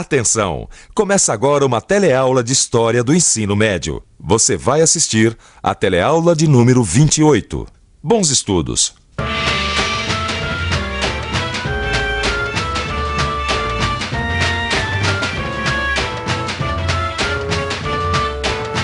Atenção! Começa agora uma teleaula de História do Ensino Médio. Você vai assistir a teleaula de número 28. Bons estudos!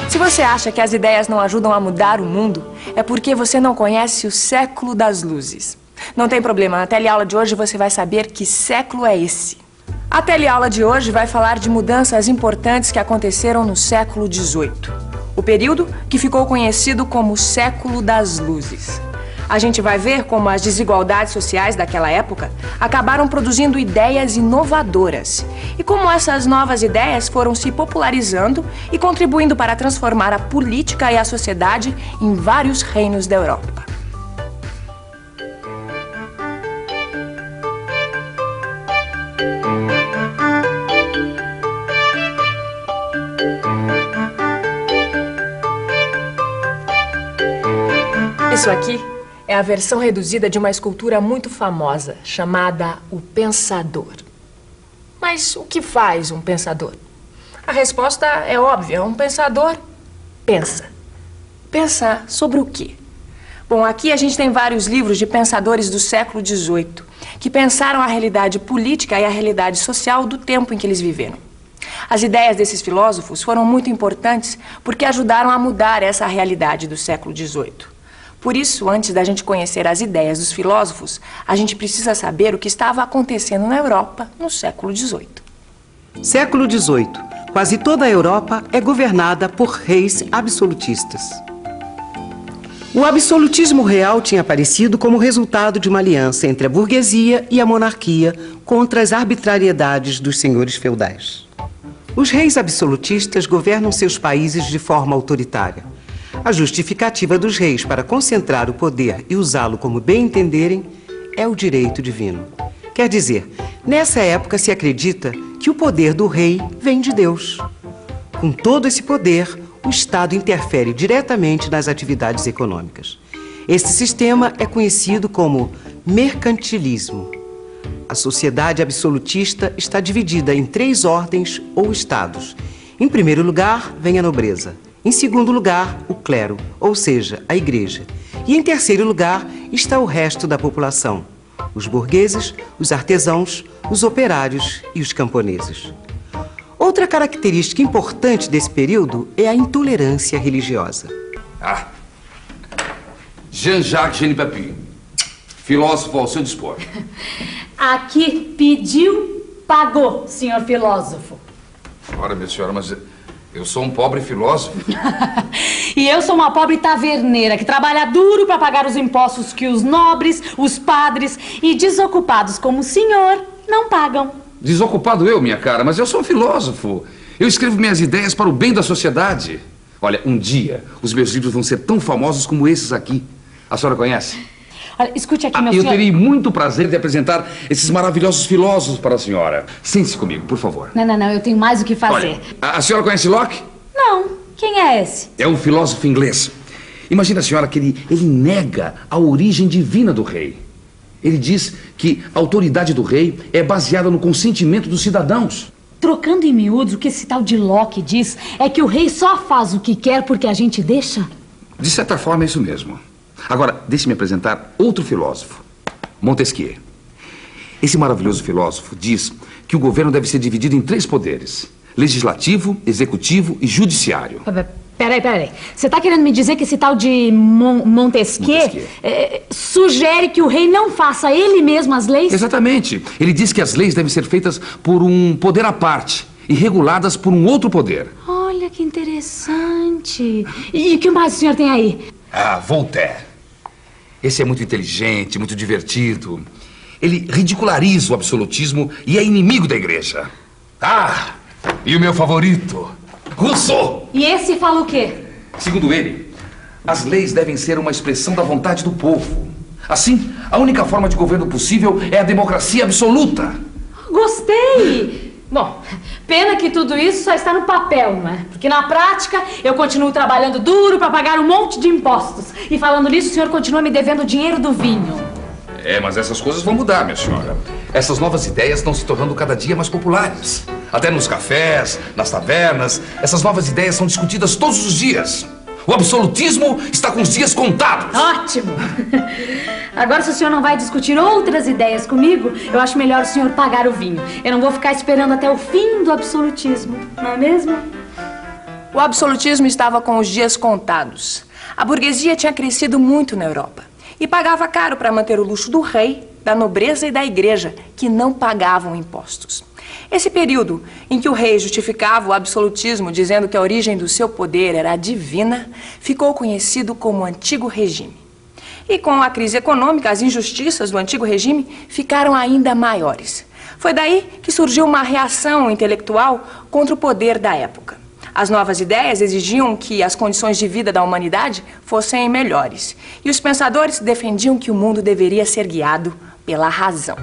Se você acha que as ideias não ajudam a mudar o mundo, é porque você não conhece o século das luzes. Não tem problema, na teleaula de hoje você vai saber que século é esse. A teleaula de hoje vai falar de mudanças importantes que aconteceram no século XVIII, o período que ficou conhecido como século das luzes. A gente vai ver como as desigualdades sociais daquela época acabaram produzindo ideias inovadoras e como essas novas ideias foram se popularizando e contribuindo para transformar a política e a sociedade em vários reinos da Europa. Isso aqui é a versão reduzida de uma escultura muito famosa, chamada O Pensador. Mas o que faz um pensador? A resposta é óbvia, um pensador pensa. Pensa sobre o quê? Bom, aqui a gente tem vários livros de pensadores do século XVIII, que pensaram a realidade política e a realidade social do tempo em que eles viveram. As ideias desses filósofos foram muito importantes porque ajudaram a mudar essa realidade do século XVIII. Por isso, antes da gente conhecer as ideias dos filósofos, a gente precisa saber o que estava acontecendo na Europa no século XVIII. Século XVIII. Quase toda a Europa é governada por reis absolutistas. O absolutismo real tinha aparecido como resultado de uma aliança entre a burguesia e a monarquia contra as arbitrariedades dos senhores feudais. Os reis absolutistas governam seus países de forma autoritária. A justificativa dos reis para concentrar o poder e usá-lo como bem entenderem é o direito divino. Quer dizer, nessa época se acredita que o poder do rei vem de Deus. Com todo esse poder, o Estado interfere diretamente nas atividades econômicas. Esse sistema é conhecido como mercantilismo. A sociedade absolutista está dividida em 3 ordens ou estados. Em primeiro lugar, vem a nobreza. Em segundo lugar, o clero, ou seja, a igreja. E em terceiro lugar está o resto da população, os burgueses, os artesãos, os operários e os camponeses. Outra característica importante desse período é a intolerância religiosa. Jean-Jacques Genis-Papin, filósofo ao seu dispor. Aqui pediu, pagou, senhor filósofo. Ora, minha senhora, mas eu sou um pobre filósofo. E eu sou uma pobre taverneira que trabalha duro para pagar os impostos que os nobres, os padres e desocupados como o senhor não pagam. Desocupado eu, minha cara, mas eu sou um filósofo. Eu escrevo minhas ideias para o bem da sociedade. Olha, um dia os meus livros vão ser tão famosos como esses aqui. A senhora conhece? Olha, escute aqui, meu senhor. Eu terei muito prazer de apresentar esses maravilhosos filósofos para a senhora. Sente-se comigo, por favor. Não, eu tenho mais o que fazer. Olha, a senhora conhece Locke? Não, quem é esse? É um filósofo inglês. Imagina, senhora, que ele nega a origem divina do rei. Ele diz que a autoridade do rei é baseada no consentimento dos cidadãos. Trocando em miúdos, o que esse tal de Locke diz é que o rei só faz o que quer porque a gente deixa? De certa forma, é isso mesmo. Agora, deixe-me apresentar outro filósofo, Montesquieu. Esse maravilhoso filósofo diz que o governo deve ser dividido em 3 poderes: legislativo, executivo e judiciário. Peraí. Você está querendo me dizer que esse tal de Montesquieu sugere que o rei não faça ele mesmo as leis? Exatamente. Ele diz que as leis devem ser feitas por um poder à parte e reguladas por um outro poder. Olha que interessante. E o que mais o senhor tem aí? Voltaire. Esse é muito inteligente, muito divertido. Ele ridiculariza o absolutismo e é inimigo da igreja. E o meu favorito, Rousseau. E esse fala o quê? Segundo ele, as leis devem ser uma expressão da vontade do povo. Assim, a única forma de governo possível é a democracia absoluta. Gostei! Bom, pena que tudo isso só está no papel, não é? Porque na prática eu continuo trabalhando duro para pagar um monte de impostos. E falando nisso, o senhor continua me devendo o dinheiro do vinho. Mas essas coisas vão mudar, minha senhora. Essas novas ideias estão se tornando cada dia mais populares. Até nos cafés, nas tavernas, essas novas ideias são discutidas todos os dias. O absolutismo está com os dias contados. Ótimo! Agora, se o senhor não vai discutir outras ideias comigo, eu acho melhor o senhor pagar o vinho. Eu não vou ficar esperando até o fim do absolutismo, não é mesmo? O absolutismo estava com os dias contados. A burguesia tinha crescido muito na Europa e pagava caro para manter o luxo do rei, da nobreza e da igreja, que não pagavam impostos. Esse período em que o rei justificava o absolutismo dizendo que a origem do seu poder era divina, ficou conhecido como Antigo Regime. E com a crise econômica, as injustiças do Antigo Regime ficaram ainda maiores. Foi daí que surgiu uma reação intelectual contra o poder da época. As novas ideias exigiam que as condições de vida da humanidade fossem melhores. E os pensadores defendiam que o mundo deveria ser guiado pela razão.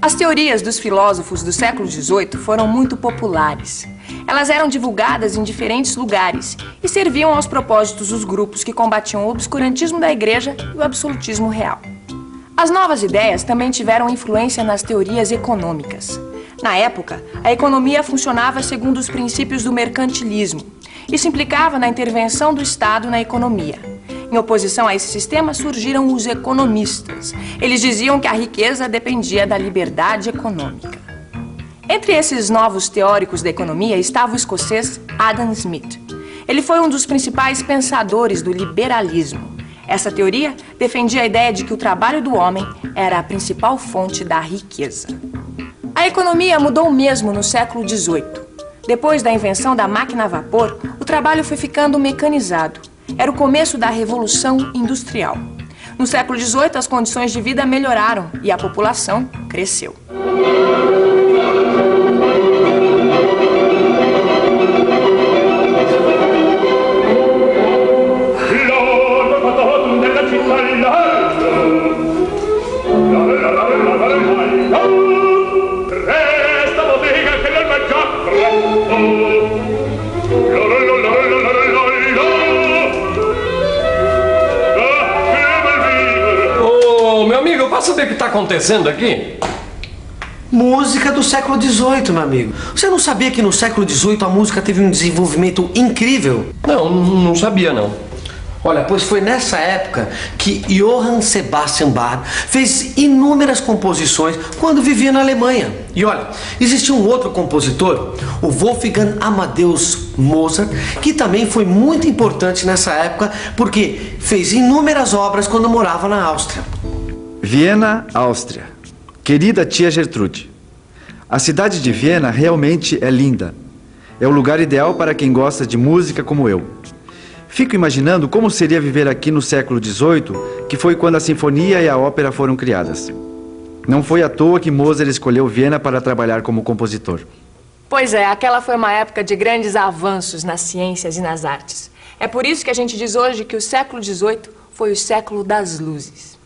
As teorias dos filósofos do século XVIII foram muito populares. Elas eram divulgadas em diferentes lugares e serviam aos propósitos dos grupos que combatiam o obscurantismo da igreja e o absolutismo real. As novas ideias também tiveram influência nas teorias econômicas. Na época, a economia funcionava segundo os princípios do mercantilismo. Isso implicava na intervenção do Estado na economia. Em oposição a esse sistema surgiram os economistas. Eles diziam que a riqueza dependia da liberdade econômica. Entre esses novos teóricos da economia estava o escocês Adam Smith. Ele foi um dos principais pensadores do liberalismo. Essa teoria defendia a ideia de que o trabalho do homem era a principal fonte da riqueza. A economia mudou mesmo no século XVIII. Depois da invenção da máquina a vapor, o trabalho foi ficando mecanizado. Era o começo da Revolução Industrial. No século XVIII, as condições de vida melhoraram e a população cresceu. Posso saber o que está acontecendo aqui? Música do século XVIII, meu amigo. Você não sabia que no século XVIII a música teve um desenvolvimento incrível? Não sabia, não. Olha, pois foi nessa época que Johann Sebastian Bach fez inúmeras composições quando vivia na Alemanha. E olha, existia um outro compositor, o Wolfgang Amadeus Mozart, que também foi muito importante nessa época porque fez inúmeras obras quando morava na Áustria. Viena, Áustria. Querida tia Gertrude, a cidade de Viena realmente é linda. É o lugar ideal para quem gosta de música como eu. Fico imaginando como seria viver aqui no século XVIII, que foi quando a sinfonia e a ópera foram criadas. Não foi à toa que Mozart escolheu Viena para trabalhar como compositor. Pois é, aquela foi uma época de grandes avanços nas ciências e nas artes. É por isso que a gente diz hoje que o século XVIII foi o século das luzes.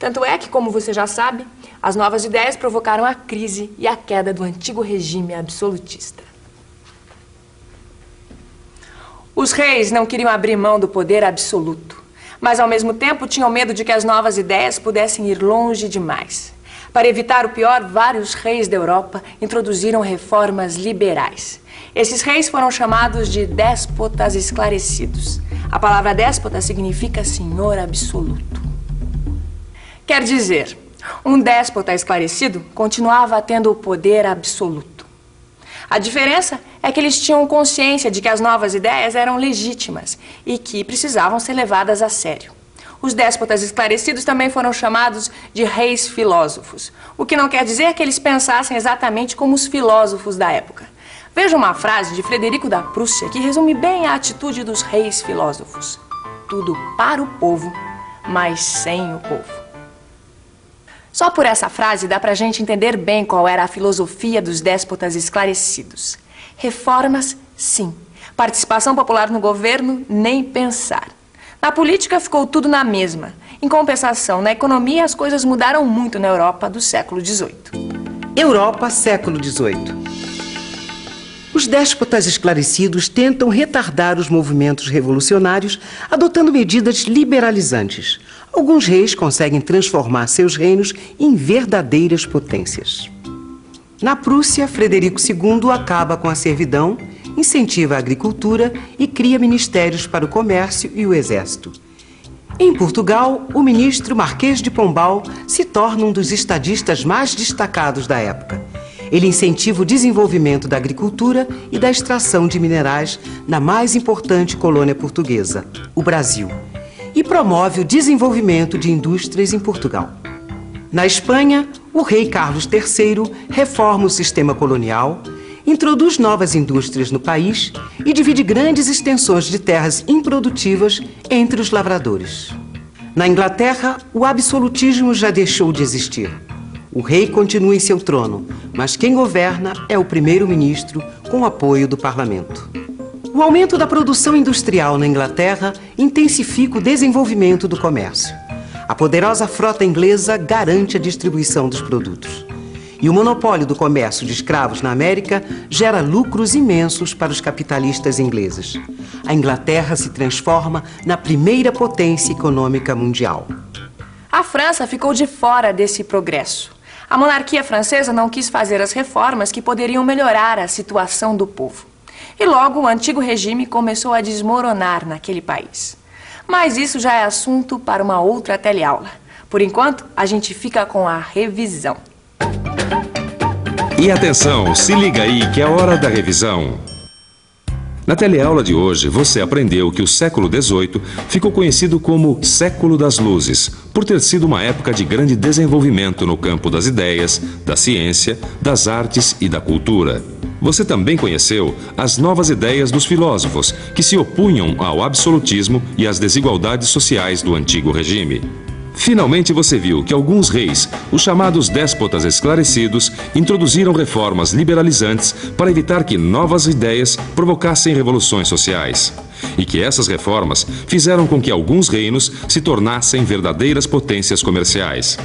Tanto é que, como você já sabe, as novas ideias provocaram a crise e a queda do antigo regime absolutista. Os reis não queriam abrir mão do poder absoluto, mas ao mesmo tempo tinham medo de que as novas ideias pudessem ir longe demais. Para evitar o pior, vários reis da Europa introduziram reformas liberais. Esses reis foram chamados de déspotas esclarecidos. A palavra déspota significa senhor absoluto. Quer dizer, um déspota esclarecido continuava tendo o poder absoluto. A diferença é que eles tinham consciência de que as novas ideias eram legítimas e que precisavam ser levadas a sério. Os déspotas esclarecidos também foram chamados de reis filósofos, o que não quer dizer que eles pensassem exatamente como os filósofos da época. Veja uma frase de Frederico da Prússia que resume bem a atitude dos reis filósofos. Tudo para o povo, mas sem o povo. Só por essa frase dá pra gente entender bem qual era a filosofia dos déspotas esclarecidos. Reformas, sim. Participação popular no governo, nem pensar. Na política ficou tudo na mesma. Em compensação, na economia as coisas mudaram muito na Europa do século XVIII. Europa, século XVIII. Os déspotas esclarecidos tentam retardar os movimentos revolucionários adotando medidas liberalizantes. Alguns reis conseguem transformar seus reinos em verdadeiras potências. Na Prússia, Frederico II acaba com a servidão, incentiva a agricultura e cria ministérios para o comércio e o exército. Em Portugal, o ministro Marquês de Pombal se torna um dos estadistas mais destacados da época. Ele incentiva o desenvolvimento da agricultura e da extração de minerais na mais importante colônia portuguesa, o Brasil, e promove o desenvolvimento de indústrias em Portugal. Na Espanha, o rei Carlos III reforma o sistema colonial, introduz novas indústrias no país e divide grandes extensões de terras improdutivas entre os lavradores. Na Inglaterra, o absolutismo já deixou de existir. O rei continua em seu trono, mas quem governa é o primeiro-ministro com o apoio do parlamento. O aumento da produção industrial na Inglaterra intensifica o desenvolvimento do comércio. A poderosa frota inglesa garante a distribuição dos produtos. E o monopólio do comércio de escravos na América gera lucros imensos para os capitalistas ingleses. A Inglaterra se transforma na primeira potência econômica mundial. A França ficou de fora desse progresso. A monarquia francesa não quis fazer as reformas que poderiam melhorar a situação do povo. E logo o antigo regime começou a desmoronar naquele país. Mas isso já é assunto para uma outra teleaula. Por enquanto, a gente fica com a revisão. E atenção, se liga aí que é hora da revisão. Na teleaula de hoje, você aprendeu que o século XVIII ficou conhecido como Século das Luzes, por ter sido uma época de grande desenvolvimento no campo das ideias, da ciência, das artes e da cultura. Você também conheceu as novas ideias dos filósofos, que se opunham ao absolutismo e às desigualdades sociais do antigo regime. Finalmente você viu que alguns reis, os chamados déspotas esclarecidos, introduziram reformas liberalizantes para evitar que novas ideias provocassem revoluções sociais. E que essas reformas fizeram com que alguns reinos se tornassem verdadeiras potências comerciais.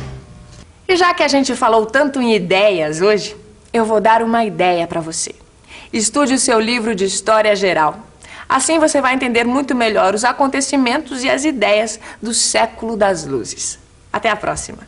E já que a gente falou tanto em ideias hoje, eu vou dar uma ideia para você. Estude o seu livro de História Geral. Assim você vai entender muito melhor os acontecimentos e as ideias do Século das Luzes. Até a próxima!